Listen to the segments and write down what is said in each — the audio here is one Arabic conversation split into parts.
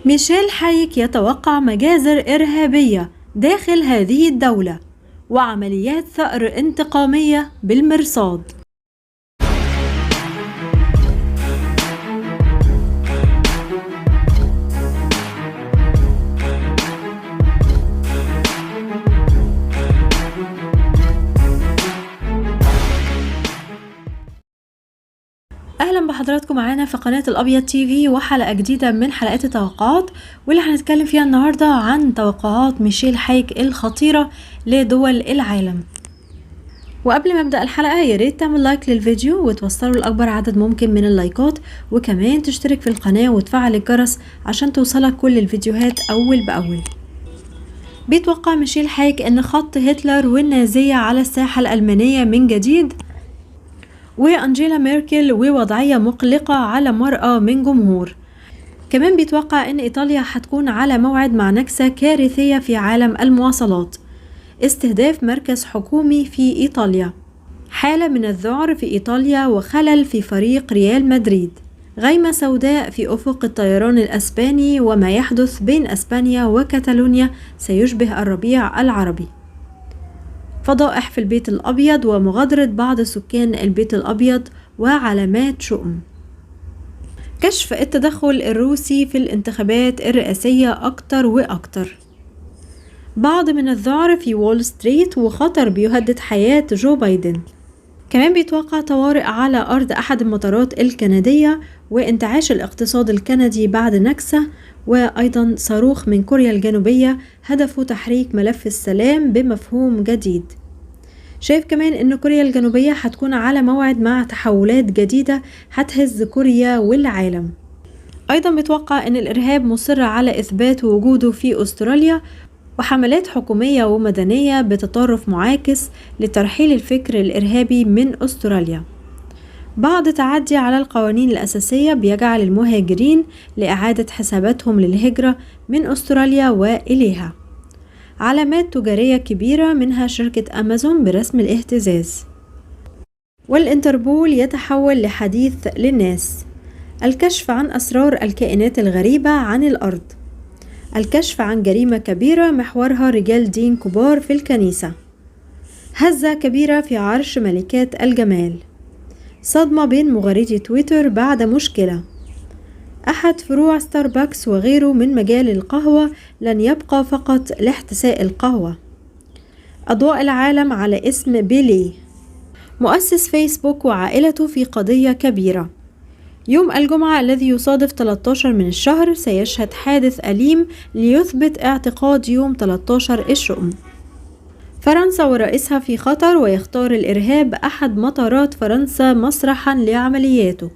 ميشيل حايك يتوقع مجازر إرهابية داخل هذه الدولة وعمليات ثأر انتقامية بالمرصاد. اهلا بحضراتكم معانا في قناة الابيض تي في وحلقة جديدة من حلقات التوقعات، واللي هنتكلم فيها النهاردة عن توقعات ميشيل حايك الخطيرة لدول العالم. وقبل ما ابدأ الحلقة ياريت تعمل لايك للفيديو وتوصلوا لأكبر عدد ممكن من اللايكات، وكمان تشترك في القناة وتفعل الجرس عشان توصلك كل الفيديوهات أول بأول. بيتوقع ميشيل حايك ان خط هتلر والنازية على الساحة الألمانية من جديد، وأنجيلا ميركل ووضعية مقلقة على مرأى من جمهور. كمان بيتوقع ان إيطاليا هتكون على موعد مع نكسة كارثية في عالم المواصلات، استهداف مركز حكومي في إيطاليا، حالة من الذعر في إيطاليا وخلل في فريق ريال مدريد، غيمة سوداء في أفق الطيران الأسباني، وما يحدث بين أسبانيا وكتالونيا سيشبه الربيع العربي، فضائح في البيت الأبيض ومغادرة بعض سكان البيت الأبيض وعلامات شؤم، كشف التدخل الروسي في الانتخابات الرئاسية أكتر وأكتر، بعض من الذعر في وول ستريت وخطر بيهدد حياة جو بايدن. كمان بيتوقع طوارئ على أرض أحد المطارات الكندية وانتعاش الاقتصاد الكندي بعد نكسة، وأيضا صاروخ من كوريا الجنوبية هدفه تحريك ملف السلام بمفهوم جديد. شايف كمان ان كوريا الجنوبية هتكون على موعد مع تحولات جديدة هتهز كوريا والعالم. ايضا بيتوقع ان الارهاب مصر على اثبات وجوده في استراليا، وحملات حكومية ومدنية بتطرف معاكس لترحيل الفكر الارهابي من استراليا. بعض تعدي على القوانين الأساسية بيجعل المهاجرين لإعادة حساباتهم للهجرة من أستراليا وإليها. علامات تجارية كبيرة منها شركة أمازون برسم الاهتزاز. والإنتربول يتحول لحديث للناس. الكشف عن أسرار الكائنات الغريبة عن الأرض. الكشف عن جريمة كبيرة محورها رجال دين كبار في الكنيسة. هزة كبيرة في عرش ملكات الجمال. صدمة بين مغردي تويتر بعد مشكلة. أحد فروع ستاربكس وغيره من مجال القهوة لن يبقى فقط لاحتساء القهوة. أضواء العالم على اسم بيلي. مؤسس فيسبوك وعائلته في قضية كبيرة. يوم الجمعة الذي يصادف 13 من الشهر سيشهد حادث أليم ليثبت اعتقاد يوم 13 الشؤم. فرنسا ورئيسها في خطر ويختار الإرهاب أحد مطارات فرنسا مسرحا لعملياته.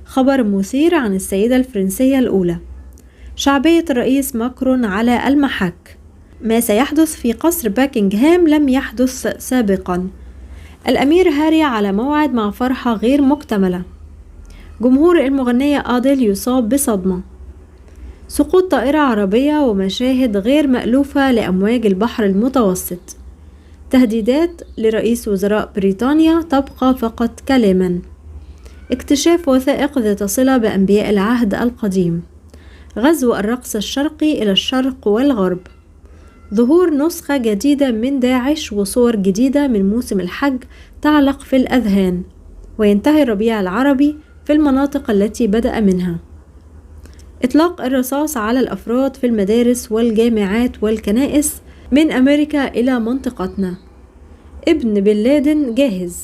خبر مثير عن السيدة الفرنسية الأولى. شعبية الرئيس ماكرون على المحك. ما سيحدث في قصر باكنغهام لم يحدث سابقا. الأمير هاري على موعد مع فرحة غير مكتملة. جمهور المغنية آديل يصاب بصدمة. سقوط طائرة عربية ومشاهد غير مألوفة لأمواج البحر المتوسط. تهديدات لرئيس وزراء بريطانيا تبقى فقط كلاما. اكتشاف وثائق ذات صلة بأنبياء العهد القديم. غزو الرقص الشرقي إلى الشرق والغرب. ظهور نسخة جديدة من داعش وصور جديدة من موسم الحج تعلق في الأذهان. وينتهي الربيع العربي في المناطق التي بدأ منها. إطلاق الرصاص على الأفراد في المدارس والجامعات والكنائس من أمريكا إلى منطقتنا. ابن بن لادن جاهز.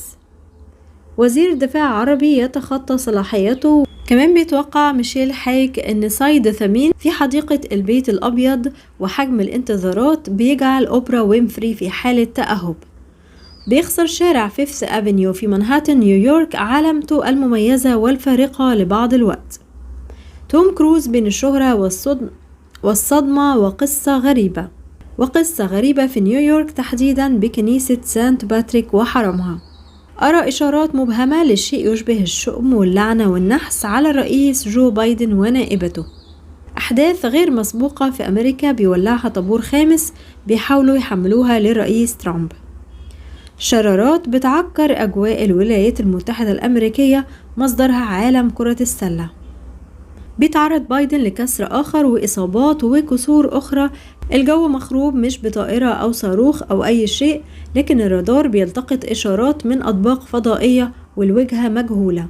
وزير دفاع عربي يتخطى صلاحيته. كمان بيتوقع ميشيل حايك ان صيد ثمين في حديقة البيت الأبيض وحجم الانتظارات بيجعل أوبرا وينفري في حالة تأهب. بيخسر شارع فيفث أفنيو في منهاتن نيويورك علامته المميزة والفارقة لبعض الوقت. توم كروز بين الشهرة والصدمة وقصة غريبة في نيويورك تحديدا بكنيسة سانت باتريك وحرمها. أرى إشارات مبهمة للشيء يشبه الشؤم واللعنة والنحس على الرئيس جو بايدن ونائبته. أحداث غير مسبوقة في أمريكا بيولعها طابور خامس بيحاولوا يحملوها للرئيس ترامب. شرارات بتعكر أجواء الولايات المتحدة الأمريكية مصدرها عالم كرة السلة. بيتعرض بايدن لكسر آخر وإصابات وكسور أخرى. الجو مخروب مش بطائرة أو صاروخ أو أي شيء، لكن الرادار بيلتقط إشارات من أطباق فضائية والوجهة مجهولة.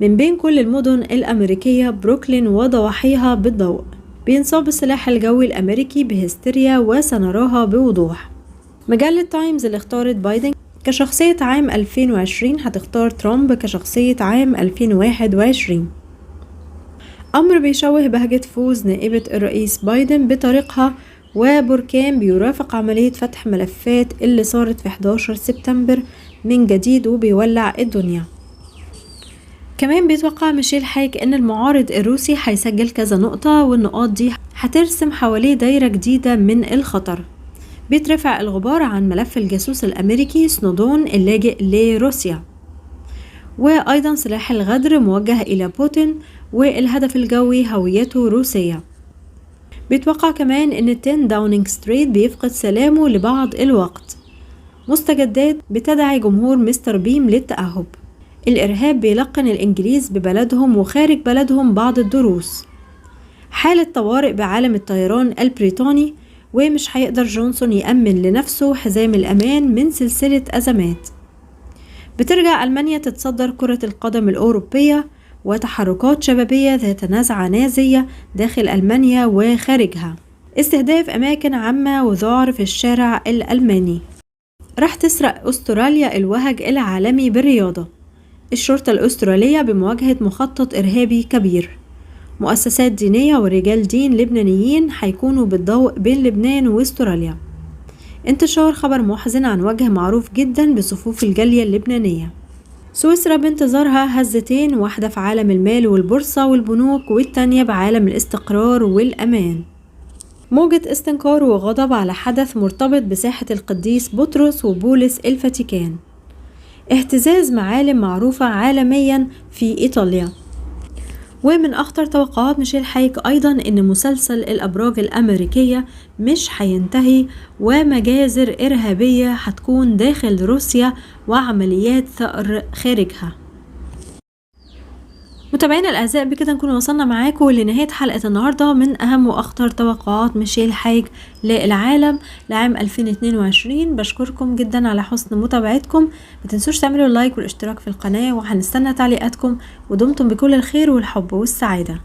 من بين كل المدن الأمريكية بروكلين وضواحيها بالضوء. بينصاب السلاح الجوي الأمريكي بهستيريا وسنراها بوضوح. مجلة تايمز اللي اختارت بايدن كشخصية عام 2020 هتختار ترامب كشخصية عام 2021. أمر بيشوه بهجة فوز نائبة الرئيس بايدن بطريقها، وبركان بيرافق عملية فتح ملفات اللي صارت في 11 سبتمبر من جديد وبيولع الدنيا. كمان بيتوقع ميشيل حايك ان المعارض الروسي هيسجل كذا نقطة، والنقاط دي هترسم حواليه دايرة جديدة من الخطر. بيترفع الغبار عن ملف الجاسوس الأمريكي سنودون اللاجئ لروسيا، وأيضا سلاح الغدر موجه إلى بوتين، والهدف الجوي هويته روسية. بيتوقع كمان ان 10 داونينج ستريت بيفقد سلامه لبعض الوقت. مستجدات بتدعي جمهور مستر بيم للتأهب. الإرهاب بيلقن الإنجليز ببلدهم وخارج بلدهم بعض الدروس. حالة طوارئ بعالم الطيران البريطاني، ومش هيقدر جونسون يأمن لنفسه حزام الأمان من سلسلة أزمات. بترجع ألمانيا تتصدر كرة القدم الأوروبية، وتحركات شبابية ذات نزعة نازية داخل ألمانيا وخارجها. استهداف أماكن عامة وذعر في الشارع الألماني. راح تسرق أستراليا الوهج العالمي بالرياضة. الشرطة الأسترالية بمواجهة مخطط إرهابي كبير. مؤسسات دينية ورجال دين لبنانيين هيكونوا بالضوء بين لبنان واستراليا. انتشار خبر محزن عن وجه معروف جدا بصفوف الجالية اللبنانية. سويسرا بانتظارها هزتين، واحدة في عالم المال والبورصة والبنوك، والتانية بعالم الاستقرار والأمان. موجة استنكار وغضب على حدث مرتبط بساحة القديس بطرس وبولس الفاتيكان. اهتزاز معالم معروفة عالميا في إيطاليا. ومن أخطر توقعات ميشيل حايك أيضا إن مسلسل الأبراج الأمريكية مش هينتهي، ومجازر إرهابية هتكون داخل روسيا وعمليات ثأر خارجها. متابعينا الأعزاء، بكده نكون وصلنا معاكم لنهاية حلقة النهاردة من أهم وأخطر توقعات ميشيل حايك للعالم لعام 2022. بشكركم جدا على حسن متابعتكم. ما تنسوش تعملوا اللايك والاشتراك في القناة، وهنستنى تعليقاتكم. ودمتم بكل الخير والحب والسعادة.